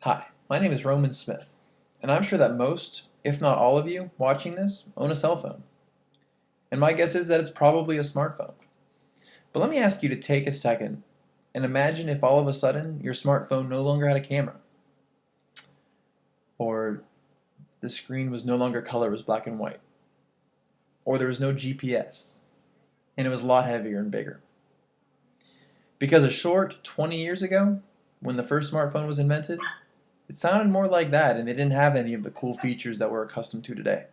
Hi, my name is Roman Smith, and I'm sure that most, if not all of you watching this, own a cell phone. And my guess is that it's probably a smartphone. But let me ask you to take a second and imagine if all of a sudden your smartphone no longer had a camera, or the screen was no longer color, it was black and white, or there was no GPS, and it was a lot heavier and bigger. Because a short 20 years ago, when the first smartphone was invented, it sounded more like that, and they didn't have any of the cool features that we're accustomed to today.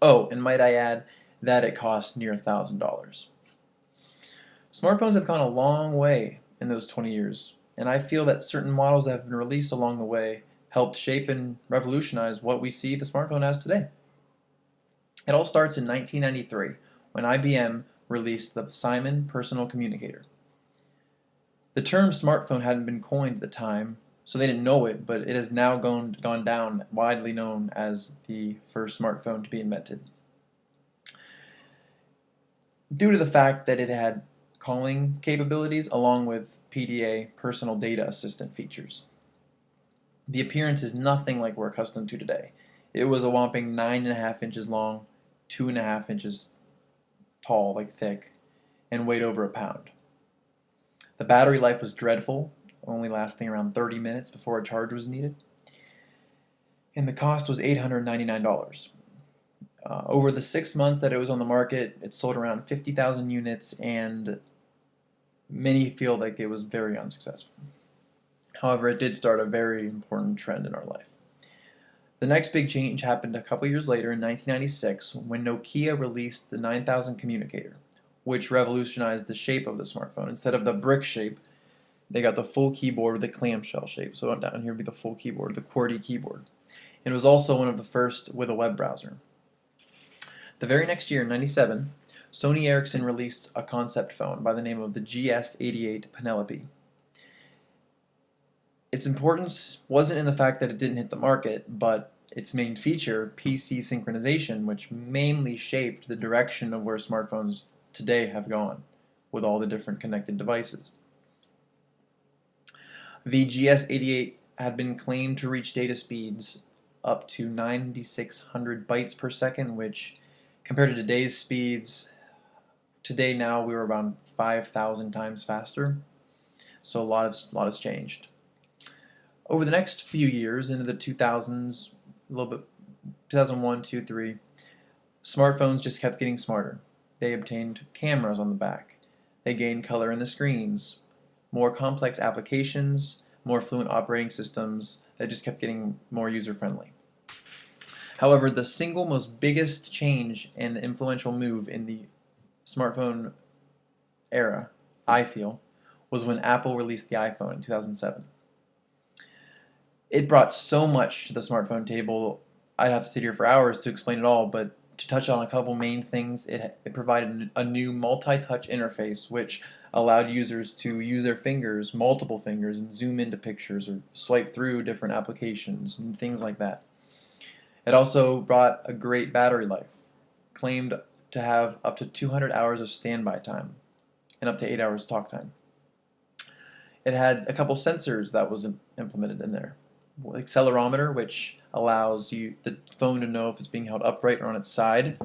Oh, and might I add that it cost near $1,000. Smartphones have gone a long way in those 20 years, and I feel that certain models that have been released along the way helped shape and revolutionize what we see the smartphone as today. It all starts in 1993 when IBM released the Simon Personal Communicator. The term smartphone hadn't been coined at the time, so they didn't know it, but it has now gone down widely known as the first smartphone to be invented. Due to the fact that it had calling capabilities along with PDA, personal data assistant features. The appearance is nothing like we're accustomed to today. It was a whopping 9.5 inches long, 2.5 inches tall, like thick, and weighed over a pound. The battery life was dreadful, only lasting around 30 minutes before a charge was needed. And the cost was $899. Over the 6 months that it was on the market, it sold around 50,000 units, and many feel like it was very unsuccessful. However, it did start a very important trend in our life. The next big change happened a couple years later in 1996 when Nokia released the 9000 communicator, which revolutionized the shape of the smartphone. Instead of the brick shape, they got the full keyboard with the clamshell shape. So down here would be the full keyboard, the QWERTY keyboard. It was also one of the first with a web browser. The very next year, in 97, Sony Ericsson released a concept phone by the name of the GS88 Penelope. Its importance wasn't in the fact that it didn't hit the market, but its main feature, PC synchronization, which mainly shaped the direction of where smartphones today have gone with all the different connected devices. The GS88 had been claimed to reach data speeds up to 9,600 bytes per second, which compared to today's speeds, today now we were around 5,000 times faster. So a lot has changed. Over the next few years, into the 2000s, a little bit 2001, 2, 3, smartphones just kept getting smarter. They obtained cameras on the back. They gained color in the screens, more complex applications, more fluent operating systems that just kept getting more user-friendly. However, the single most biggest change and influential move in the smartphone era, I feel, was when Apple released the iPhone in 2007. It brought so much to the smartphone table, I'd have to sit here for hours to explain it all, but to touch on a couple main things, it provided a new multi-touch interface which allowed users to use their fingers, multiple fingers, and zoom into pictures or swipe through different applications and things like that. It also brought a great battery life, claimed to have up to 200 hours of standby time and up to 8 hours talk time. It had a couple sensors that was implemented in there. Accelerometer, which allows the phone to know if it's being held upright or on its side.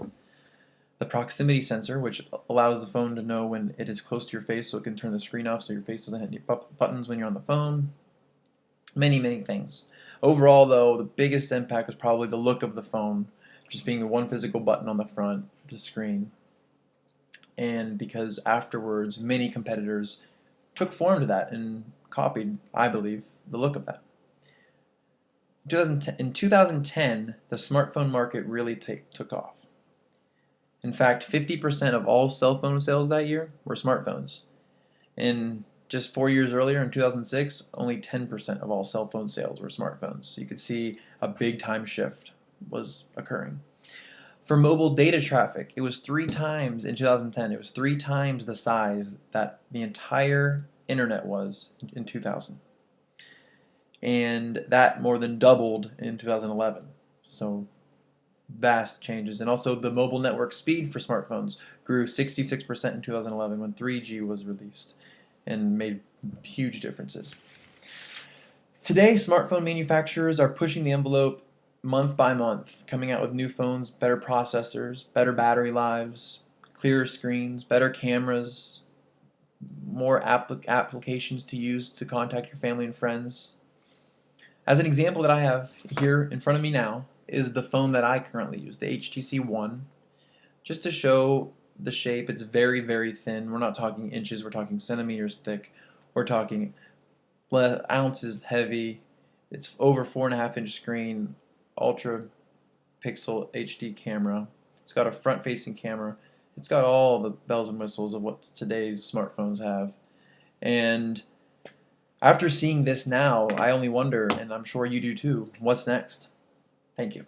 The proximity sensor, which allows the phone to know when it is close to your face so it can turn the screen off so your face doesn't hit any buttons when you're on the phone. Many, many things. Overall, though, the biggest impact was probably the look of the phone, just being the one physical button on the front of the screen. And because afterwards, many competitors took form to that and copied, I believe, the look of that. In 2010, the smartphone market really took off. In fact, 50% of all cell phone sales that year were smartphones. And just 4 years earlier, in 2006, only 10% of all cell phone sales were smartphones. So you could see a big time shift was occurring. For mobile data traffic, it was 3 times in 2010. It was 3 times the size that the entire internet was in 2000. And that more than doubled in 2011. So vast changes. And also the mobile network speed for smartphones grew 66% in 2011 when 3G was released and made huge differences. Today, smartphone manufacturers are pushing the envelope month by month, coming out with new phones, better processors, better battery lives, clearer screens, better cameras, more applications to use to contact your family and friends. As an example that I have here in front of me now is the phone that I currently use, the HTC One. Just to show the shape, it's very, very thin. We're not talking inches, we're talking centimeters thick. We're talking ounces heavy. It's over 4.5 inch screen, ultra pixel HD camera. It's got a front facing camera. It's got all the bells and whistles of what today's smartphones have. And after seeing this now, I only wonder, and I'm sure you do too, what's next? Thank you.